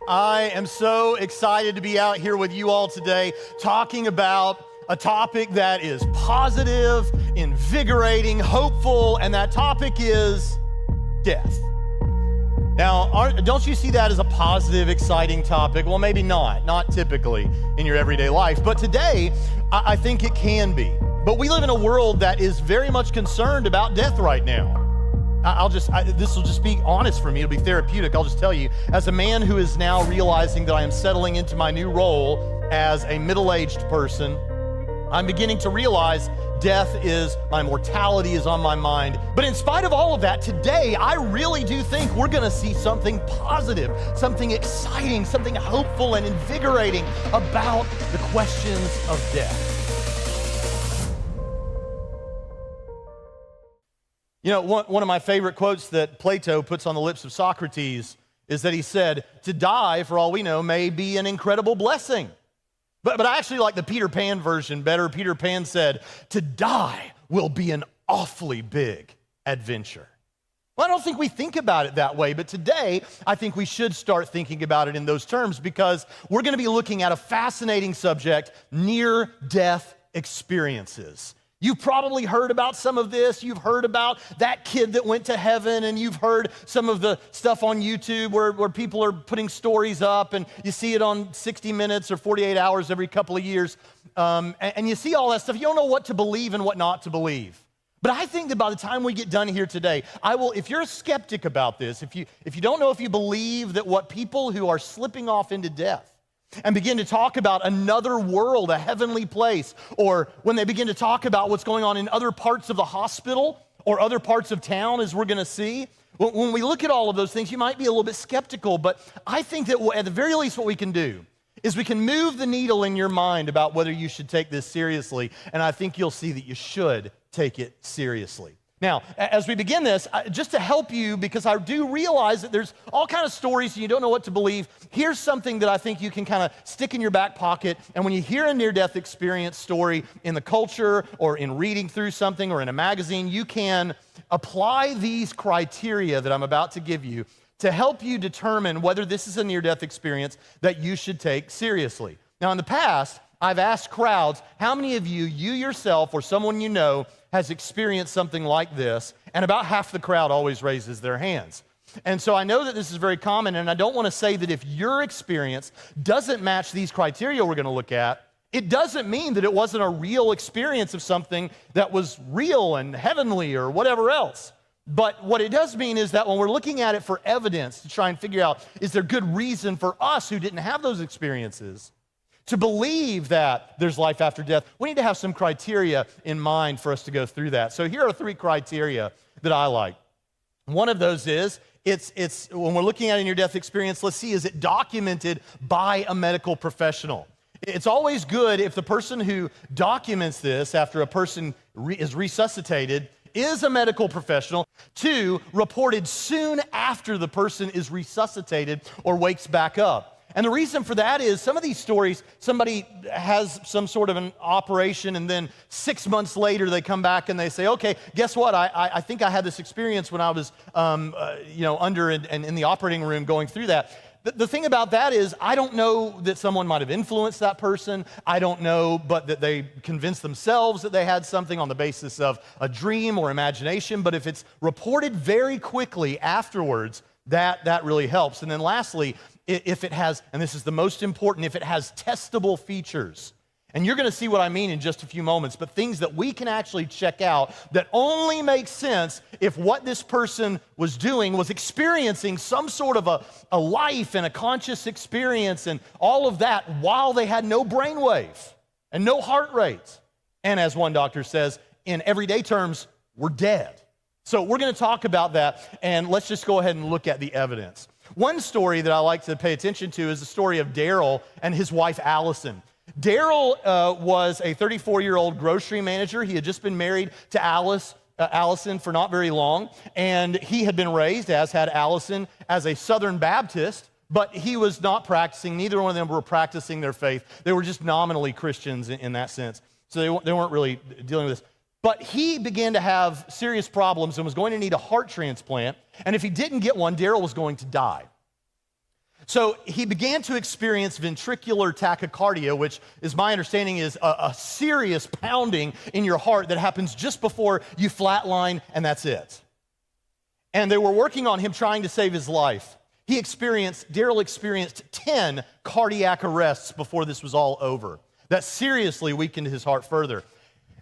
I am so excited to be out here with you all today talking about a topic that is positive, invigorating, hopeful, and that topic is death. Now, don't you see that as a positive, exciting topic? Well, maybe not typically in your everyday life, but today, I think it can be. But we live in a world that is very much concerned about death right now. This will just be honest for me, it'll be therapeutic. I'll just tell you, as a man who is now realizing that I am settling into my new role as a middle-aged person, I'm beginning to realize my mortality is on my mind. But in spite of all of that, today, I really do think we're gonna see something positive, something exciting, something hopeful and invigorating about the questions of death. You know, one of my favorite quotes that Plato puts on the lips of Socrates is that he said, "To die, for all we know, may be an incredible blessing." But I actually like the Peter Pan version better. Peter Pan said, "To die will be an awfully big adventure." Well, I don't think we think about it that way, but today I think we should start thinking about it in those terms because we're going to be looking at a fascinating subject, near-death experiences. You've probably heard about some of this. You've heard about that kid that went to heaven, and you've heard some of the stuff on YouTube where people are putting stories up, and you see it on 60 Minutes or 48 Hours every couple of years, and you see all that stuff. You don't know what to believe and what not to believe. But I think that by the time we get done here today, if you're a skeptic about this, if you don't know if you believe that what people who are slipping off into death and begin to talk about another world, a heavenly place, or when they begin to talk about what's going on in other parts of the hospital or other parts of town, as we're going to see, when we look at all of those things, you might be a little bit skeptical, but I think that at the very least what we can do is we can move the needle in your mind about whether you should take this seriously, and I think you'll see that you should take it seriously. Now, as we begin this, just to help you, because I do realize that there's all kinds of stories and you don't know what to believe, here's something that I think you can kind of stick in your back pocket, and when you hear a near-death experience story in the culture or in reading through something or in a magazine, you can apply these criteria that I'm about to give you to help you determine whether this is a near-death experience that you should take seriously. Now, in the past, I've asked crowds, how many of you yourself or someone you know, has experienced something like this, and about half the crowd always raises their hands. And so I know that this is very common, and I don't want to say that if your experience doesn't match these criteria we're going to look at, it doesn't mean that it wasn't a real experience of something that was real and heavenly or whatever else. But what it does mean is that when we're looking at it for evidence to try and figure out, is there good reason for us who didn't have those experiences to believe that there's life after death, we need to have some criteria in mind for us to go through that. So here are 3 criteria that I like. One of those is, it's when we're looking at a near-death experience, let's see, is it documented by a medical professional? It's always good if the person who documents this after a person is resuscitated is a medical professional. 2, reported soon after the person is resuscitated or wakes back up. And the reason for that is some of these stories, somebody has some sort of an operation and then 6 months later they come back and they say, okay, guess what? I think I had this experience when I was under and in the operating room going through that. The thing about that is I don't know that someone might have influenced that person. I don't know, but that they convinced themselves that they had something on the basis of a dream or imagination. But if it's reported very quickly afterwards, that really helps. And then lastly, if it has, and this is the most important, if it has testable features. And you're going to see what I mean in just a few moments, but things that we can actually check out that only make sense if what this person was doing was experiencing some sort of a life and a conscious experience and all of that while they had no brainwave and no heart rate. And as one doctor says, in everyday terms, we're dead. So we're going to talk about that, and let's just go ahead and look at the evidence. One story that I like to pay attention to is the story of Daryl and his wife, Allison. Daryl was a 34-year-old grocery manager. He had just been married to Allison for not very long, and he had been raised, as had Allison, as a Southern Baptist, but he was not practicing. Neither one of them were practicing their faith. They were just nominally Christians in that sense, so they weren't really dealing with this. But he began to have serious problems and was going to need a heart transplant. And if he didn't get one, Daryl was going to die. So he began to experience ventricular tachycardia, which is my understanding is a serious pounding in your heart that happens just before you flatline, and that's it. And they were working on him trying to save his life. Daryl experienced 10 cardiac arrests before this was all over. That seriously weakened his heart further.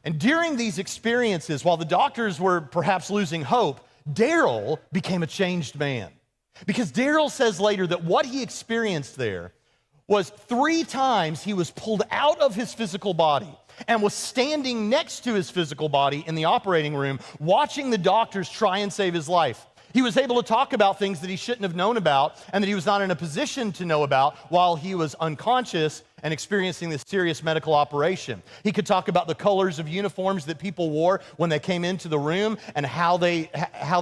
And during these experiences, while the doctors were perhaps losing hope, Daryl became a changed man. Because Daryl says later that what he experienced there was 3 times he was pulled out of his physical body and was standing next to his physical body in the operating room, watching the doctors try and save his life. He was able to talk about things that he shouldn't have known about and that he was not in a position to know about while he was unconscious and experiencing this serious medical operation. He could talk about the colors of uniforms that people wore when they came into the room and how they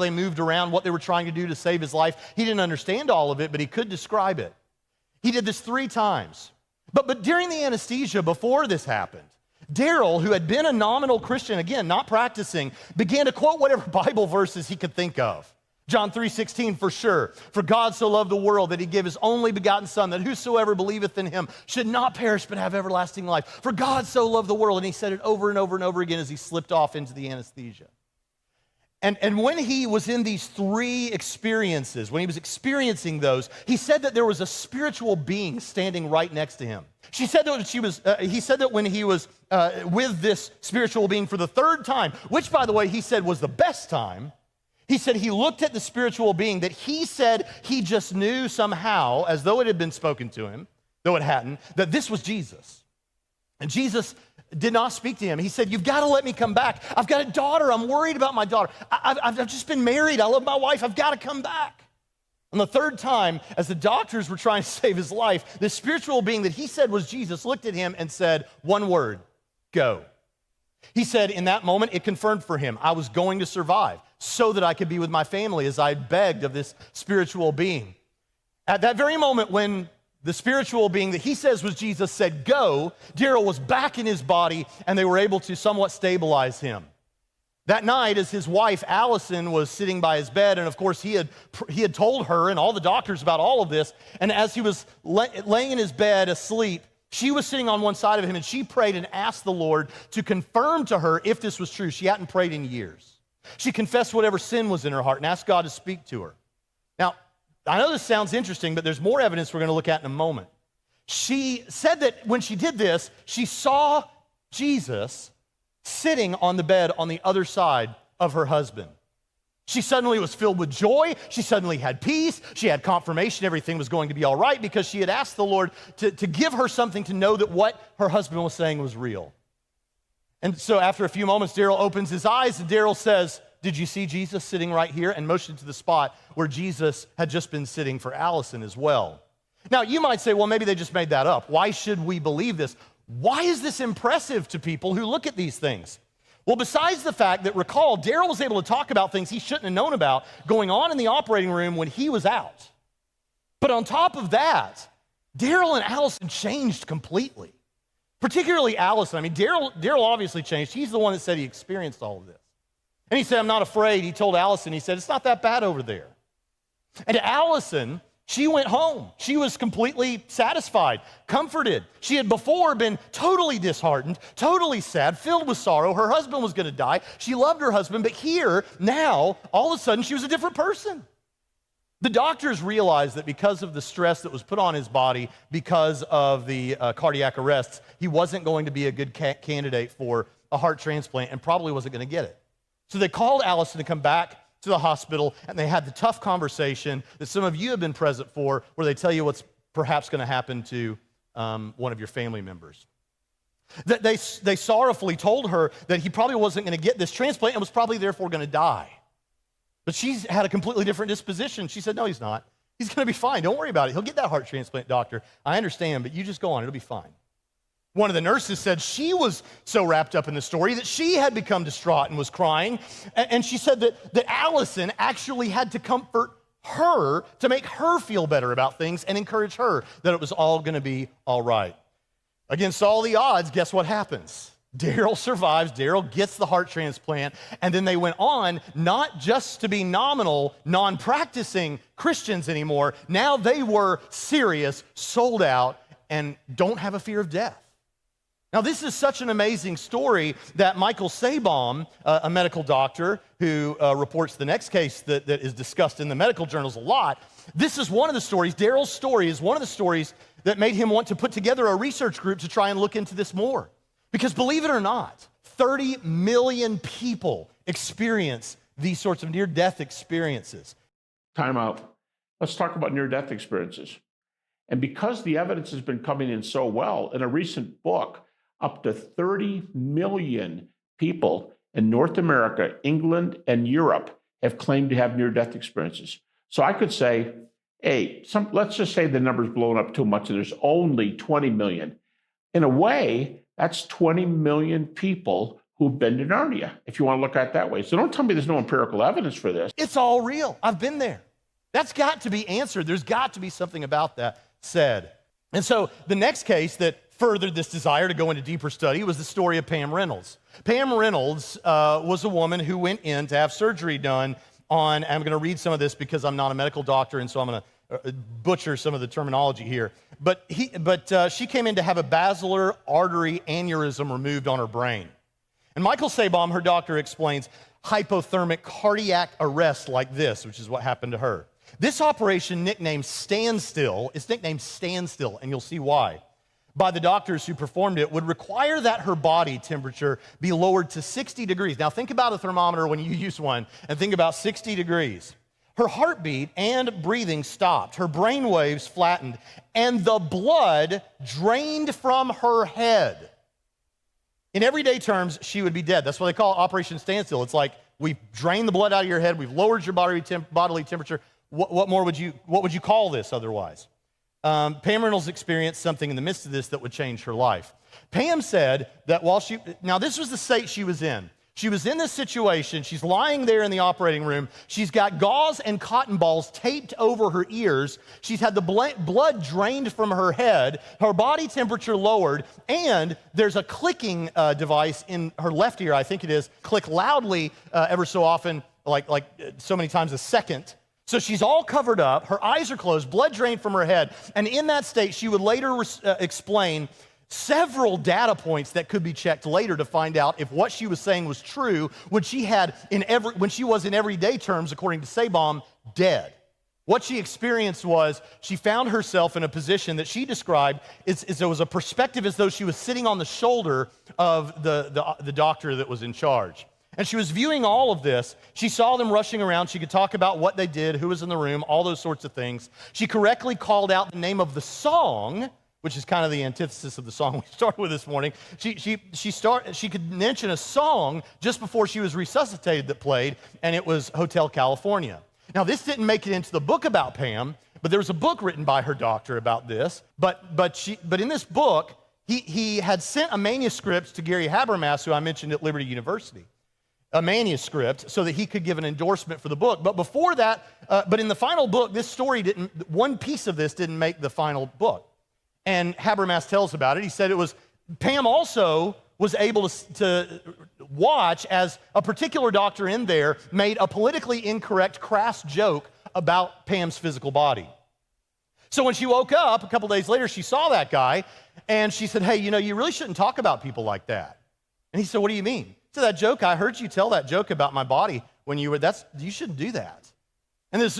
moved around, what they were trying to do to save his life. He didn't understand all of it, but he could describe it. He did this 3 times. But during the anesthesia, before this happened, Daryl, who had been a nominal Christian, again, not practicing, began to quote whatever Bible verses he could think of. John 3:16 for sure. For God so loved the world that he gave his only begotten son, that whosoever believeth in him should not perish but have everlasting life. For God so loved the world. And he said it over and over and over again as he slipped off into the anesthesia. And when he was in these 3 experiences, when he was experiencing those, he said that there was a spiritual being standing right next to him. He said that when he was with this spiritual being for the 3rd time, which by the way, he said was the best time, he said he looked at the spiritual being that he said he just knew somehow, as though it had been spoken to him, though it hadn't, that this was Jesus. And Jesus did not speak to him. He said, you've got to let me come back. I've got a daughter. I'm worried about my daughter. I've just been married. I love my wife. I've got to come back. On the 3rd time, as the doctors were trying to save his life, this spiritual being that he said was Jesus looked at him and said, one word, go. He said in that moment, it confirmed for him, I was going to survive so that I could be with my family as I begged of this spiritual being. At that very moment when the spiritual being that he says was Jesus said, go, Daryl was back in his body and they were able to somewhat stabilize him. That night, as his wife, Allison, was sitting by his bed, and of course he had told her and all the doctors about all of this, and as he was laying in his bed asleep, she was sitting on one side of him and she prayed and asked the Lord to confirm to her if this was true. She hadn't prayed in years. She confessed whatever sin was in her heart and asked God to speak to her. Now, I know this sounds interesting, but there's more evidence we're going to look at in a moment. She said that when she did this, she saw Jesus sitting on the bed on the other side of her husband. She suddenly was filled with joy. She suddenly had peace. She had confirmation everything was going to be all right because she had asked the Lord to give her something to know that what her husband was saying was real. And so after a few moments, Daryl opens his eyes and Daryl says, did you see Jesus sitting right here? And motioned to the spot where Jesus had just been sitting for Allison as well. Now, you might say, well, maybe they just made that up. Why should we believe this? Why is this impressive to people who look at these things? Well, besides the fact that, recall, Daryl was able to talk about things he shouldn't have known about going on in the operating room when he was out. But on top of that, Daryl and Allison changed completely. Particularly Allison. I mean, Daryl obviously changed. He's the one that said he experienced all of this. And he said, I'm not afraid. He told Allison, he said, it's not that bad over there. And Allison, she went home. She was completely satisfied, comforted. She had before been totally disheartened, totally sad, filled with sorrow. Her husband was going to die. She loved her husband, but here, now, all of a sudden, she was a different person. The doctors realized that because of the stress that was put on his body, because of the cardiac arrests, he wasn't going to be a good candidate for a heart transplant and probably wasn't going to get it. So they called Allison to come back to the hospital, and they had the tough conversation that some of you have been present for, where they tell you what's perhaps going to happen to one of your family members. That they sorrowfully told her that he probably wasn't going to get this transplant and was probably therefore going to die. But she's had a completely different disposition. She said, no, he's not. He's going to be fine. Don't worry about it. He'll get that heart transplant, doctor. I understand, but you just go on. It'll be fine. One of the nurses said she was so wrapped up in the story that she had become distraught and was crying. And she said that Allison actually had to comfort her to make her feel better about things and encourage her that it was all going to be all right. Against all the odds, guess what happens? Daryl survives, Daryl gets the heart transplant, and then they went on not just to be nominal, non-practicing Christians anymore. Now they were serious, sold out, and don't have a fear of death. Now, this is such an amazing story that Michael Sabom, a medical doctor who reports the next case that is discussed in the medical journals a lot, this is one of the stories, Daryl's story is one of the stories that made him want to put together a research group to try and look into this more. Because believe it or not, 30 million people experience these sorts of near-death experiences. Time out. Let's talk about near-death experiences. And because the evidence has been coming in so well, in a recent book, up to 30 million people in North America, England, and Europe have claimed to have near-death experiences. So I could say, hey, let's just say the number's blown up too much and there's only 20 million. In a way, that's 20 million people who've been to Narnia, if you want to look at it that way. So don't tell me there's no empirical evidence for this. It's all real. I've been there. That's got to be answered. There's got to be something about that said. And so the next case that furthered this desire to go into deeper study was the story of Pam Reynolds. Pam Reynolds was a woman who went in to have surgery done on, I'm going to read some of this because I'm not a medical doctor, and so I'm going to butcher some of the terminology here. But she came in to have a basilar artery aneurysm removed on her brain. And Michael Sabom, her doctor, explains hypothermic cardiac arrest like this, which is what happened to her. This operation, nicknamed Standstill, is nicknamed Standstill, and you'll see why, by the doctors who performed it, would require that her body temperature be lowered to 60 degrees. Now think about a thermometer when you use one, and think about 60 degrees. Her heartbeat and breathing stopped, her brain waves flattened, and the blood drained from her head. In everyday terms, she would be dead. That's what they call Operation Standstill. It's like, we've drained the blood out of your head, we've lowered your bodily temperature. What would you call this otherwise? Pam Reynolds experienced something in the midst of this that would change her life. Pam said that now this was the state she was in. She was in this situation, she's lying there in the operating room, she's got gauze and cotton balls taped over her ears, she's had the blood drained from her head, her body temperature lowered, and there's a clicking device in her left ear, I think it is, click loudly ever so often, like so many times a second. So she's all covered up, her eyes are closed, blood drained from her head, and in that state, she would later explain several data points that could be checked later to find out if what she was saying was true when she was in everyday terms, according to Sabom, dead. What she experienced was she found herself in a position that she described as it was a perspective as though she was sitting on the shoulder of the doctor that was in charge. And she was viewing all of this. She saw them rushing around. She could talk about what they did, who was in the room, all those sorts of things. She correctly called out the name of the song, which is kind of the antithesis of the song we started with this morning. She could mention a song just before she was resuscitated that played, and it was Hotel California. Now, this didn't make it into the book about Pam, but there was a book written by her doctor about this. But in this book, he had sent a manuscript to Gary Habermas, who I mentioned at Liberty University. A manuscript so that he could give an endorsement for the book. But before that, but in the final book, one piece of this didn't make the final book. And Habermas tells about it. He said Pam also was able to watch as a particular doctor in there made a politically incorrect, crass joke about Pam's physical body. So when she woke up a couple days later, she saw that guy, and she said, hey, you really shouldn't talk about people like that. And he said, what do you mean? To that joke, I heard you tell that joke about my body when you shouldn't do that. And there's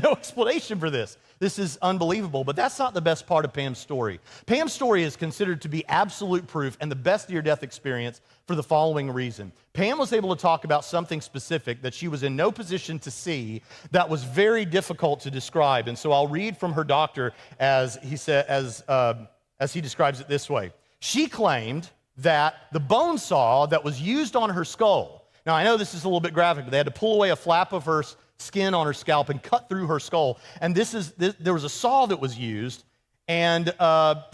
no explanation for this. This is unbelievable, but that's not the best part of Pam's story. Pam's story is considered to be absolute proof and the best near-death experience for the following reason. Pam was able to talk about something specific that she was in no position to see that was very difficult to describe. And so I'll read from her doctor as he describes it this way. She claimed that the bone saw that was used on her skull. Now, I know this is a little bit graphic, but they had to pull away a flap of her skin on her scalp and cut through her skull. And there was a saw that was used, and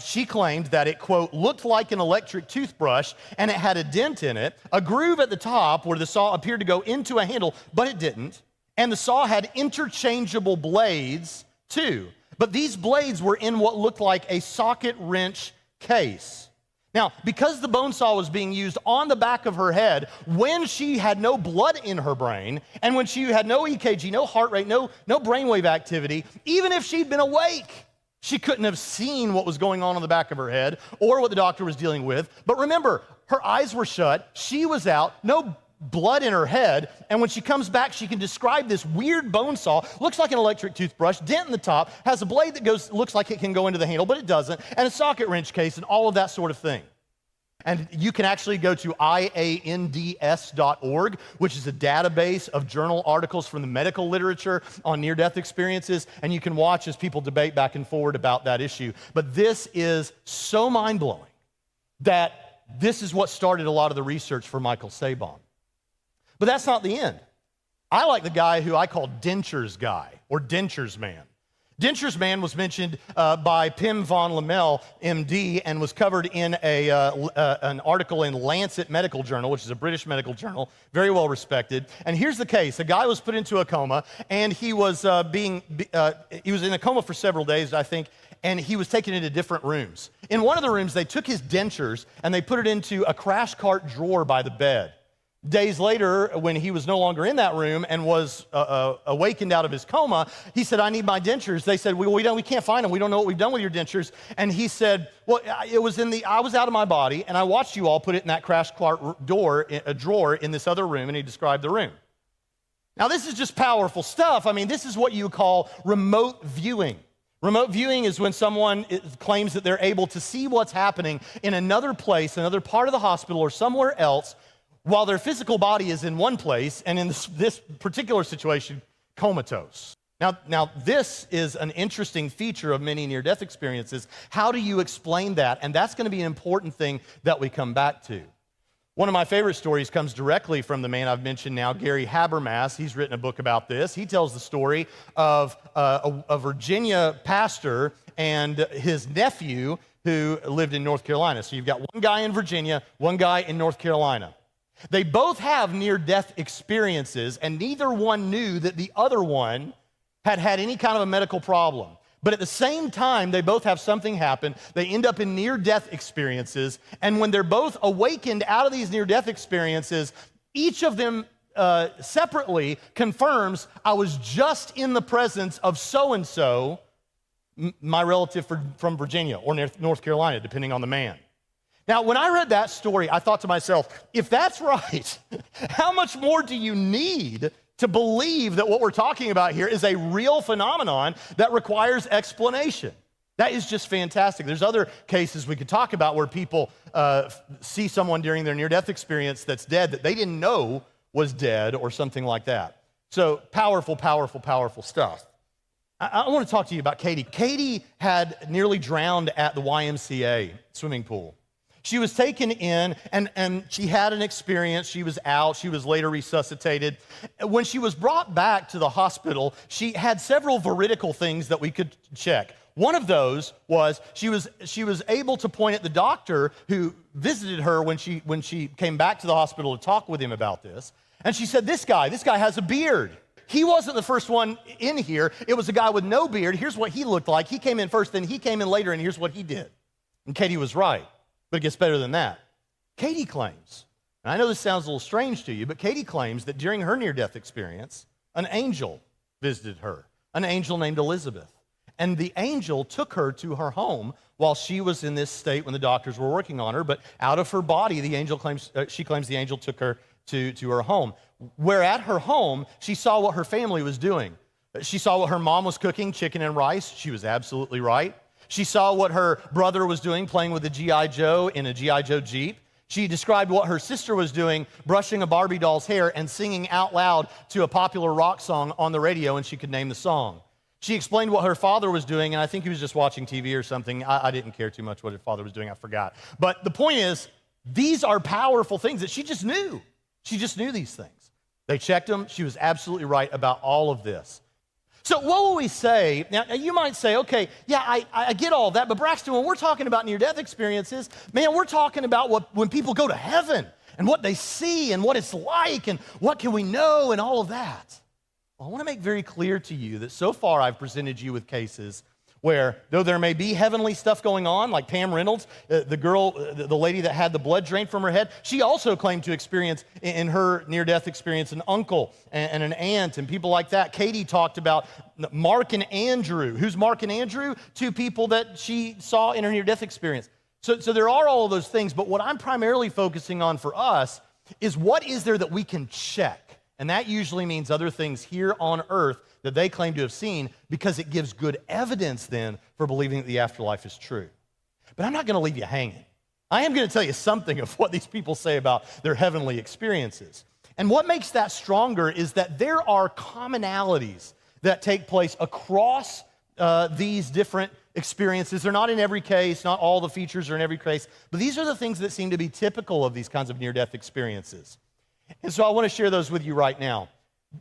she claimed that it, quote, looked like an electric toothbrush, and it had a dent in it, a groove at the top where the saw appeared to go into a handle, but it didn't. And the saw had interchangeable blades, too. But these blades were in what looked like a socket wrench case. Now, because the bone saw was being used on the back of her head when she had no blood in her brain and when she had no EKG, no heart rate, no brainwave activity, even if she'd been awake, she couldn't have seen what was going on the back of her head or what the doctor was dealing with. But remember, her eyes were shut, she was out, no blood in her head, and when she comes back, she can describe this weird bone saw, looks like an electric toothbrush, dent in the top, has a blade that looks like it can go into the handle, but it doesn't, and a socket wrench case, and all of that sort of thing. And you can actually go to iands.org, which is a database of journal articles from the medical literature on near-death experiences, and you can watch as people debate back and forward about that issue. But this is so mind-blowing that this is what started a lot of the research for Michael Sabon. But that's not the end. I like the guy who I call Dentures Guy, or Dentures Man. Dentures Man was mentioned by Pim von Lamel, MD, and was covered in an article in Lancet Medical Journal, which is a British medical journal, very well respected. And here's the case. A guy was put into a coma, and he was in a coma for several days, I think, and he was taken into different rooms. In one of the rooms, they took his dentures, and they put it into a crash cart drawer by the bed. Days later, when he was no longer in that room and was awakened out of his coma, he said, "I need my dentures." They said, we can't find them. We don't know what we've done with your dentures." And he said, "Well, I was out of my body, and I watched you all put it in that crash cart drawer in this other room," and he described the room. Now, this is just powerful stuff. I mean, this is what you call remote viewing. Remote viewing is when someone claims that they're able to see what's happening in another place, another part of the hospital or somewhere else, while their physical body is in one place, and in this particular situation, comatose. Now, this is an interesting feature of many near-death experiences. How do you explain that? And that's going to be an important thing that we come back to. One of my favorite stories comes directly from the man I've mentioned now, Gary Habermas. He's written a book about this. He tells the story of a Virginia pastor and his nephew who lived in North Carolina. So you've got one guy in Virginia, one guy in North Carolina. They both have near-death experiences, and neither one knew that the other one had any kind of a medical problem. But at the same time, they both have something happen. They end up in near-death experiences, and when they're both awakened out of these near-death experiences, each of them separately confirms, "I was just in the presence of so-and-so, my relative from Virginia or North Carolina," depending on the man. Now, when I read that story, I thought to myself, if that's right, how much more do you need to believe that what we're talking about here is a real phenomenon that requires explanation? That is just fantastic. There's other cases we could talk about where people see someone during their near-death experience that's dead that they didn't know was dead or something like that. So powerful, powerful, powerful stuff. I want to talk to you about Katie. Katie had nearly drowned at the YMCA swimming pool. She was taken in, and she had an experience. She was out. She was later resuscitated. When she was brought back to the hospital, she had several veridical things that we could check. One of those was she was able to point at the doctor who visited her when she came back to the hospital to talk with him about this. And she said, this guy has a beard. He wasn't the first one in here. It was a guy with no beard. Here's what he looked like. He came in first, then he came in later, and here's what he did. And Katie was right. But it gets better than that. Katie claims, and I know this sounds a little strange to you, but Katie claims that during her near-death experience, an angel visited her, an angel named Elizabeth. And the angel took her to her home while she was in this state when the doctors were working on her, but out of her body, she claims the angel took her to her home. Where at her home, she saw what her family was doing. She saw what her mom was cooking, chicken and rice. She was absolutely right. She saw what her brother was doing, playing with a G.I. Joe in a G.I. Joe Jeep. She described what her sister was doing, brushing a Barbie doll's hair and singing out loud to a popular rock song on the radio, and she could name the song. She explained what her father was doing, and I think he was just watching TV or something. I didn't care too much what her father was doing. I forgot. But the point is, these are powerful things that she just knew. She just knew these things. They checked them. She was absolutely right about all of this. So what will we say? Now, you might say, okay, yeah, I get all that, but Braxton, when we're talking about near-death experiences, man, we're talking about when people go to heaven and what they see and what it's like and what can we know and all of that. Well, I want to make very clear to you that so far I've presented you with cases where though there may be heavenly stuff going on, like Pam Reynolds, the lady that had the blood drained from her head, she also claimed to experience in her near-death experience an uncle and an aunt and people like that. Katie talked about Mark and Andrew. Who's Mark and Andrew? Two people that she saw in her near-death experience. So there are all of those things, but what I'm primarily focusing on for us is what is there that we can check? And that usually means other things here on earth that they claim to have seen, because it gives good evidence then for believing that the afterlife is true. But I'm not going to leave you hanging. I am going to tell you something of what these people say about their heavenly experiences. And what makes that stronger is that there are commonalities that take place across these different experiences. They're not in every case, not all the features are in every case, but these are the things that seem to be typical of these kinds of near-death experiences. And so I want to share those with you right now.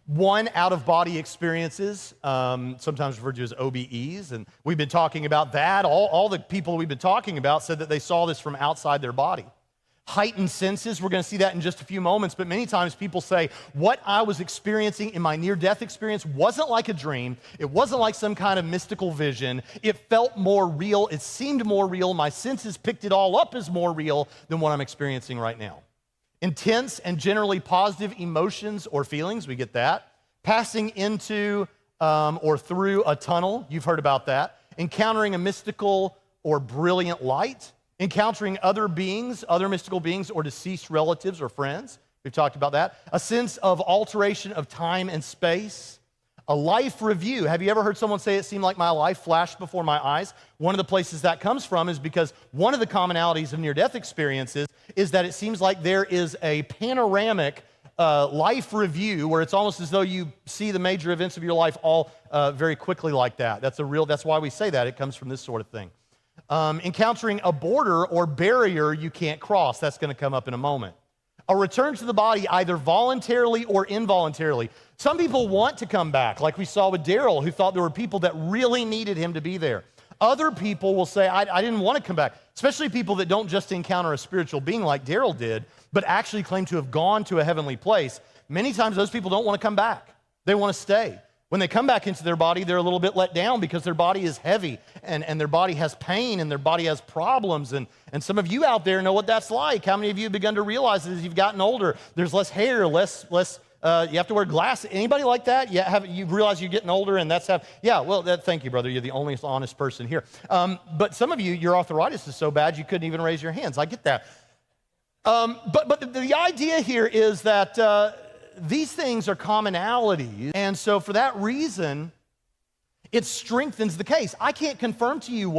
One, out-of-body experiences, sometimes referred to as OBEs, and we've been talking about that. All the people we've been talking about said that they saw this from outside their body. Heightened senses, we're going to see that in just a few moments, but many times people say, what I was experiencing in my near-death experience wasn't like a dream. It wasn't like some kind of mystical vision. It felt more real. It seemed more real. My senses picked it all up as more real than what I'm experiencing right now. Intense and generally positive emotions or feelings, we get that. Passing into or through a tunnel, you've heard about that. Encountering a mystical or brilliant light. Encountering other beings, other mystical beings, or deceased relatives or friends. We've talked about that. A sense of alteration of time and space. A life review. Have you ever heard someone say it seemed like my life flashed before my eyes? One of the places that comes from is because one of the commonalities of near-death experiences is that it seems like there is a panoramic life review where it's almost as though you see the major events of your life all very quickly like that. That's why we say that. It comes from this sort of thing. Encountering a border or barrier you can't cross. That's going to come up in a moment. A return to the body either voluntarily or involuntarily. Some people want to come back, like we saw with Daryl, who thought there were people that really needed him to be there. Other people will say, I didn't want to come back, especially people that don't just encounter a spiritual being like Daryl did, but actually claim to have gone to a heavenly place. Many times those people don't want to come back. They want to stay. When they come back into their body, they're a little bit let down because their body is heavy and their body has pain and their body has problems. And some of you out there know what that's like. How many of you have begun to realize that as you've gotten older, there's less hair, less you have to wear glasses. Anybody like that? You realize you're getting older and thank you, brother. You're the only honest person here. But some of you, your arthritis is so bad you couldn't even raise your hands. I get that. But the idea here is that these things are commonalities, and so for that reason, it strengthens the case. I can't confirm to you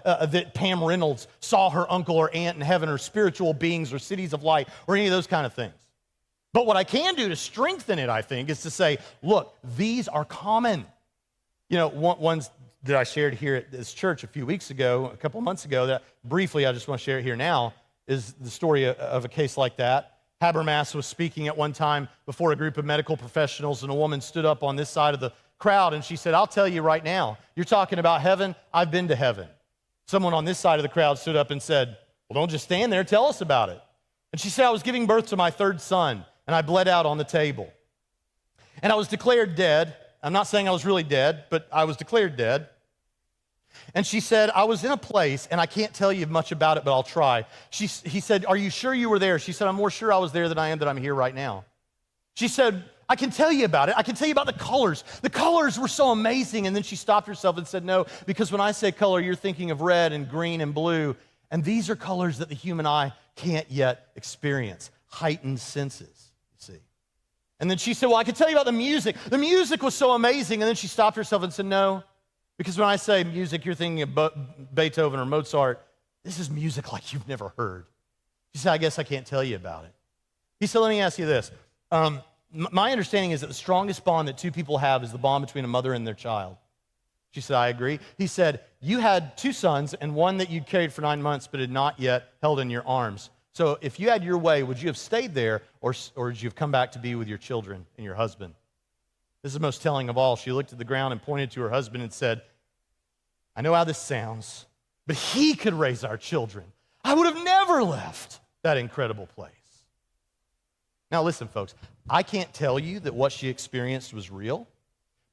that Pam Reynolds saw her uncle or aunt in heaven or spiritual beings or cities of light or any of those kind of things. But what I can do to strengthen it, I think, is to say, look, these are common. You know, ones that I shared here at this church a few weeks ago, a couple of months ago, that briefly I just want to share it here now, is the story of a case like that. Habermas was speaking at one time before a group of medical professionals, and a woman stood up on this side of the crowd, and she said, I'll tell you right now, you're talking about heaven, I've been to heaven. Someone on this side of the crowd stood up and said, well, don't just stand there, tell us about it. And she said, I was giving birth to my third son, and I bled out on the table. And I was declared dead. I'm not saying I was really dead, but I was declared dead. And she said, I was in a place, and I can't tell you much about it, but I'll try. He said, are you sure you were there? She said, I'm more sure I was there than I am that I'm here right now. She said, I can tell you about it. I can tell you about the colors. The colors were so amazing. And then she stopped herself and said, no, because when I say color, you're thinking of red and green and blue. And these are colors that the human eye can't yet experience. Heightened senses, you see. And then she said, well, I can tell you about the music. The music was so amazing. And then she stopped herself and said, no, because when I say music, you're thinking of Beethoven or Mozart. This is music like you've never heard. She said, I guess I can't tell you about it. He said, let me ask you this. My understanding is that the strongest bond that two people have is the bond between a mother and their child. She said, I agree. He said, you had two sons and one that you carried for 9 months but had not yet held in your arms. So if you had your way, would you have stayed there or would you have come back to be with your children and your husband? This is the most telling of all. She looked at the ground and pointed to her husband and said, I know how this sounds, but he could raise our children. I would have never left that incredible place. Now listen, folks, I can't tell you that what she experienced was real,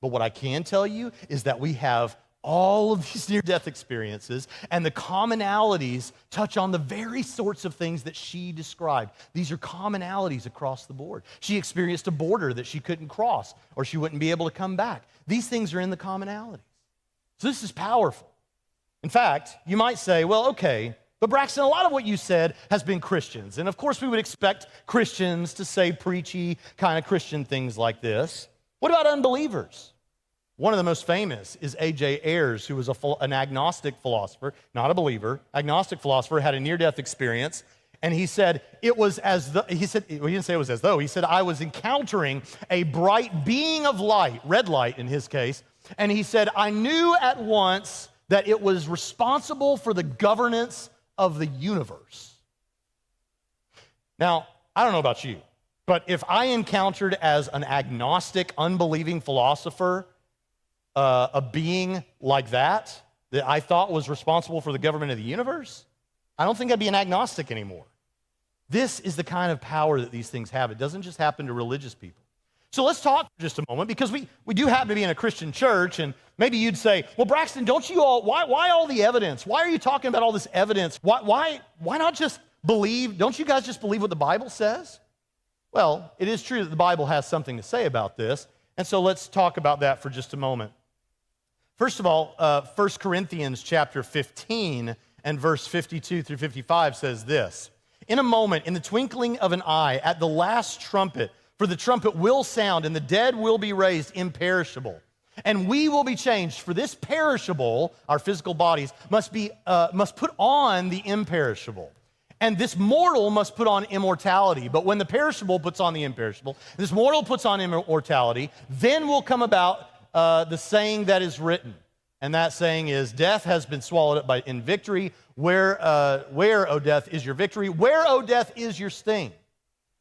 but what I can tell you is that we have all of these near-death experiences, and the commonalities touch on the very sorts of things that she described. These are commonalities across the board. She experienced a border that she couldn't cross, or she wouldn't be able to come back. These things are in the commonalities. So this is powerful. In fact, you might say, well, okay, but Braxton, a lot of what you said has been Christians. And of course, we would expect Christians to say preachy kind of Christian things like this. What about unbelievers? One of the most famous is A.J. Ayers, who was an agnostic philosopher, not a believer, agnostic philosopher, had a near-death experience, and he said, it was as though, he didn't say it was as though, he said, I was encountering a bright being of light, red light in his case, and he said, I knew at once that it was responsible for the governance of the universe. Now, I don't know about you, but if I encountered as an agnostic, unbelieving philosopher a being like that I thought was responsible for the government of the universe, I don't think I'd be an agnostic anymore. This is the kind of power that these things have. It doesn't just happen to religious people. So let's talk for just a moment, because we do happen to be in a Christian church, and maybe you'd say, well, Braxton, why all the evidence? Why are you talking about all this evidence? Why not just believe? Don't you guys just believe what the Bible says? Well, it is true that the Bible has something to say about this, and so let's talk about that for just a moment. First of all, 1 Corinthians chapter 15 and verse 52 through 55 says this, in a moment, in the twinkling of an eye, at the last trumpet, for the trumpet will sound, and the dead will be raised imperishable, and we will be changed. For this perishable, our physical bodies, must put on the imperishable. And this mortal must put on immortality. But when the perishable puts on the imperishable, this mortal puts on immortality, then will come about the saying that is written. And that saying is, death has been swallowed up in victory. Where, O death, is your victory? Where, O death, is your sting?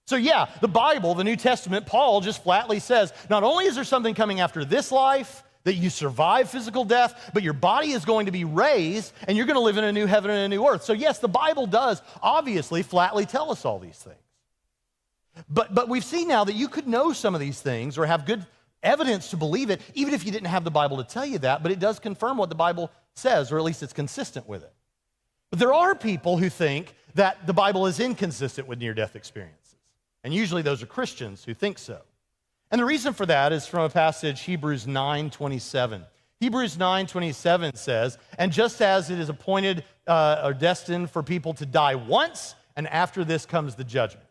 So yeah, the Bible, the New Testament, Paul just flatly says, not only is there something coming after this life, that you survive physical death, but your body is going to be raised, and you're going to live in a new heaven and a new earth. So yes, the Bible does obviously flatly tell us all these things. But we've seen now that you could know some of these things or have good evidence to believe it, even if you didn't have the Bible to tell you that, but it does confirm what the Bible says, or at least it's consistent with it. But there are people who think that the Bible is inconsistent with near-death experiences. And usually those are Christians who think so. And the reason for that is from a passage, Hebrews 9:27. Hebrews 9:27 says, and just as it is appointed or destined for people to die once, and after this comes the judgment.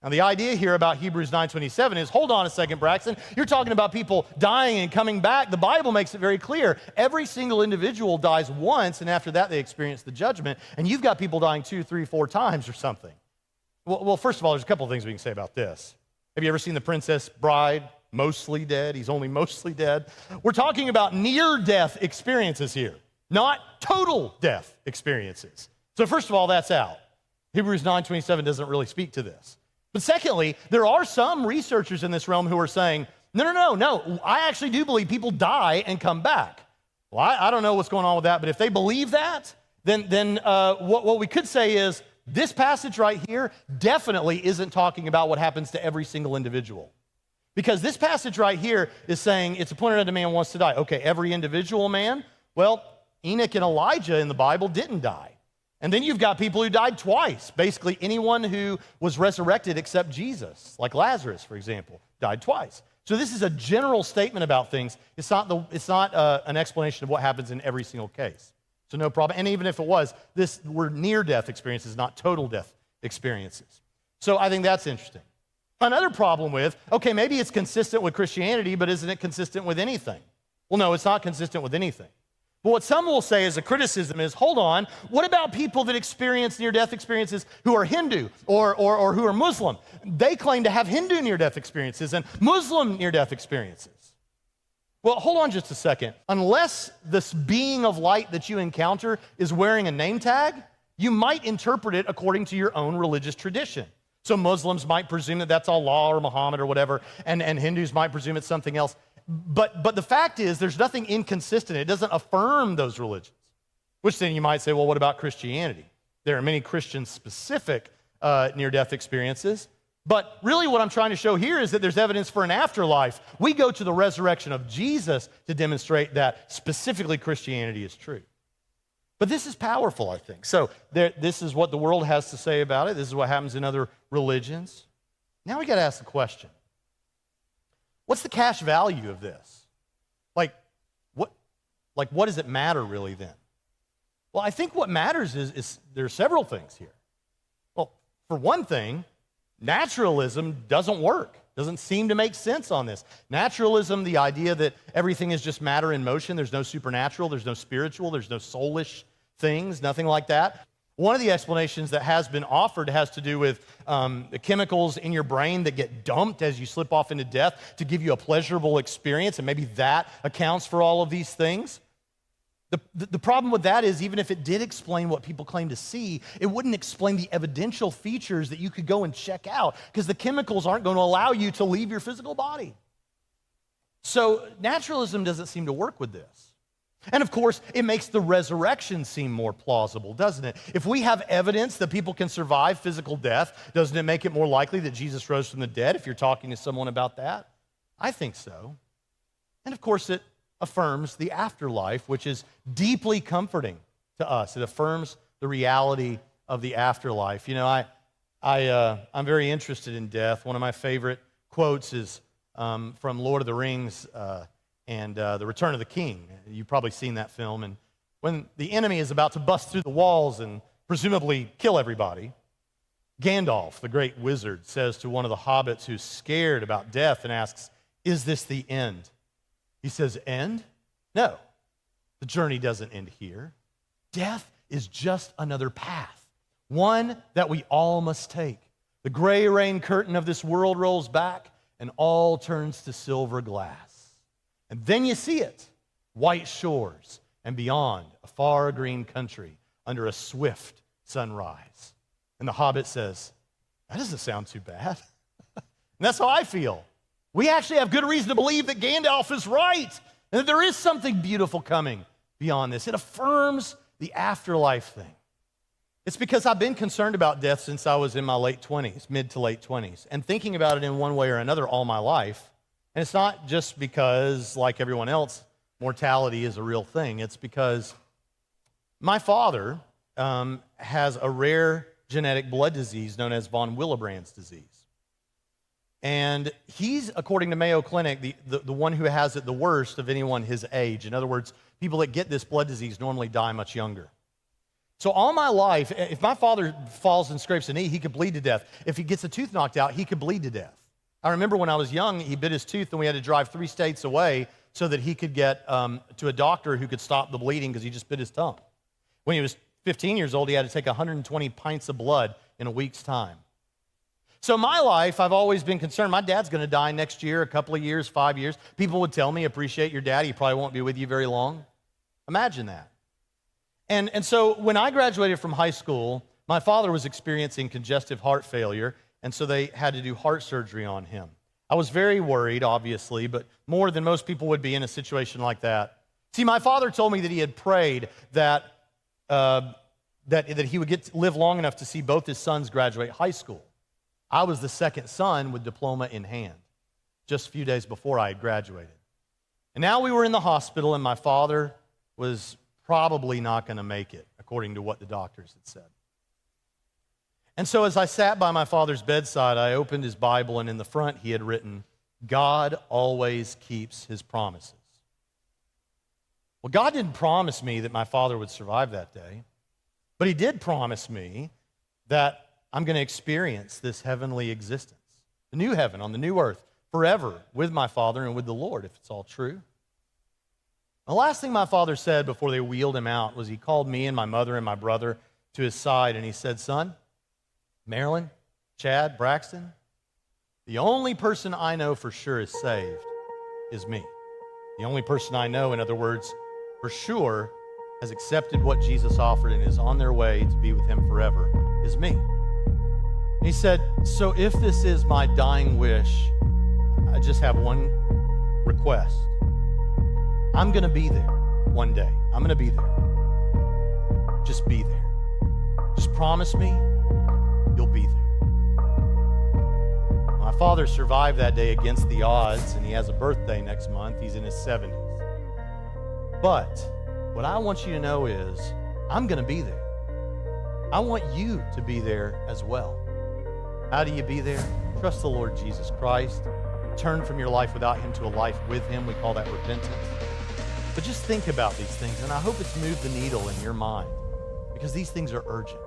Now the idea here about Hebrews 9:27 is, hold on a second, Braxton, you're talking about people dying and coming back. The Bible makes it very clear. Every single individual dies once, and after that they experience the judgment. And you've got people dying 2, 3, 4 times or something. Well, first of all, there's a couple of things we can say about this. Have you ever seen The Princess Bride? Mostly dead. He's only mostly dead. We're talking about near-death experiences here, not total death experiences. So first of all, that's out. Hebrews 9:27 doesn't really speak to this. But secondly, there are some researchers in this realm who are saying, no, I actually do believe people die and come back. Well, I don't know what's going on with that, but if they believe that, then what we could say is, this passage right here definitely isn't talking about what happens to every single individual. Because this passage right here is saying it's appointed unto man once to die. Okay, every individual man? Well, Enoch and Elijah in the Bible didn't die. And then you've got people who died twice. Basically, anyone who was resurrected except Jesus, like Lazarus, for example, died twice. So this is a general statement about things. It's not an explanation of what happens in every single case. So no problem. And even if it was, this were near-death experiences, not total death experiences. So I think that's interesting. Another problem with, okay, maybe it's consistent with Christianity, but isn't it consistent with anything? Well, no, it's not consistent with anything. But what some will say as a criticism is, hold on, what about people that experience near-death experiences who are Hindu or who are Muslim? They claim to have Hindu near-death experiences and Muslim near-death experiences. Well, hold on just a second. Unless this being of light that you encounter is wearing a name tag, you might interpret it according to your own religious tradition. So Muslims might presume that that's Allah or Muhammad or whatever, and Hindus might presume it's something else. But the fact is, there's nothing inconsistent. It doesn't affirm those religions. Which then you might say, well, what about Christianity? There are many Christian-specific near-death experiences, But really what I'm trying to show here is that there's evidence for an afterlife. We go to the resurrection of Jesus to demonstrate that specifically Christianity is true. But this is powerful, I think. So this is what the world has to say about it. This is what happens in other religions. Now we got to ask the question, what's the cash value of this? What does it matter really then? Well, I think what matters is there are several things here. Well, for one thing, naturalism doesn't work, doesn't seem to make sense on this. Naturalism, the idea that everything is just matter in motion, there's no supernatural, there's no spiritual, there's no soulish things, nothing like that. One of the explanations that has been offered has to do with the chemicals in your brain that get dumped as you slip off into death to give you a pleasurable experience, and maybe that accounts for all of these things. The problem with that is even if it did explain what people claim to see, it wouldn't explain the evidential features that you could go and check out because the chemicals aren't going to allow you to leave your physical body. So naturalism doesn't seem to work with this. And of course, it makes the resurrection seem more plausible, doesn't it? If we have evidence that people can survive physical death, doesn't it make it more likely that Jesus rose from the dead if you're talking to someone about that? I think so. And of course, it affirms the afterlife, which is deeply comforting to us. It affirms the reality of the afterlife. You know, I'm very interested in death. One of my favorite quotes is from Lord of the Rings and The Return of the King. You've probably seen that film. And when the enemy is about to bust through the walls and presumably kill everybody, Gandalf, the great wizard, says to one of the hobbits who's scared about death and asks, "Is this the end?" He says, "End? No, the journey doesn't end here. Death is just another path, one that we all must take. The gray rain curtain of this world rolls back and all turns to silver glass. And then you see it, white shores and beyond a far green country under a swift sunrise." And the hobbit says, "That doesn't sound too bad." And that's how I feel. We actually have good reason to believe that Gandalf is right and that there is something beautiful coming beyond this. It affirms the afterlife thing. It's because I've been concerned about death since I was in my late 20s, mid to late 20s, and thinking about it in one way or another all my life. And it's not just because, like everyone else, mortality is a real thing. It's because my father has a rare genetic blood disease known as von Willebrand's disease. And he's, according to Mayo Clinic, the one who has it the worst of anyone his age. In other words, people that get this blood disease normally die much younger. So all my life, if my father falls and scrapes a knee, he could bleed to death. If he gets a tooth knocked out, he could bleed to death. I remember when I was young, he bit his tooth and we had to drive 3 states away so that he could get to a doctor who could stop the bleeding because he just bit his tongue. When he was 15 years old, he had to take 120 pints of blood in a week's time. So my life, I've always been concerned. My dad's going to die next year, a couple of years, 5 years. People would tell me, "Appreciate your dad. He probably won't be with you very long." Imagine that. And so when I graduated from high school, my father was experiencing congestive heart failure, and so they had to do heart surgery on him. I was very worried, obviously, but more than most people would be in a situation like that. See, my father told me that he had prayed that he would live long enough to see both his sons graduate high school. I was the second son with diploma in hand, just a few days before I had graduated. And now we were in the hospital, and my father was probably not going to make it, according to what the doctors had said. And so as I sat by my father's bedside, I opened his Bible, and in the front he had written, "God always keeps his promises." Well, God didn't promise me that my father would survive that day, but he did promise me that I'm going to experience this heavenly existence, the new heaven on the new earth, forever with my father and with the Lord, if it's all true. The last thing my father said before they wheeled him out was he called me and my mother and my brother to his side, and he said, "Son, Marilyn, Chad, Braxton, the only person I know for sure is saved is me. The only person I know, in other words, for sure has accepted what Jesus offered and is on their way to be with him forever is me." And he said, "So if this is my dying wish, I just have one request. I'm going to be there one day. I'm going to be there. Just be there. Just promise me you'll be there." father survived that day against the odds, and he has a birthday next month. He's in his 70s. But what I want you to know is I'm going to be there. I want you to be there as well. How do you be there? Trust the Lord Jesus Christ. Turn from your life without him to a life with him. We call that repentance. But just think about these things, and I hope it's moved the needle in your mind, because these things are urgent.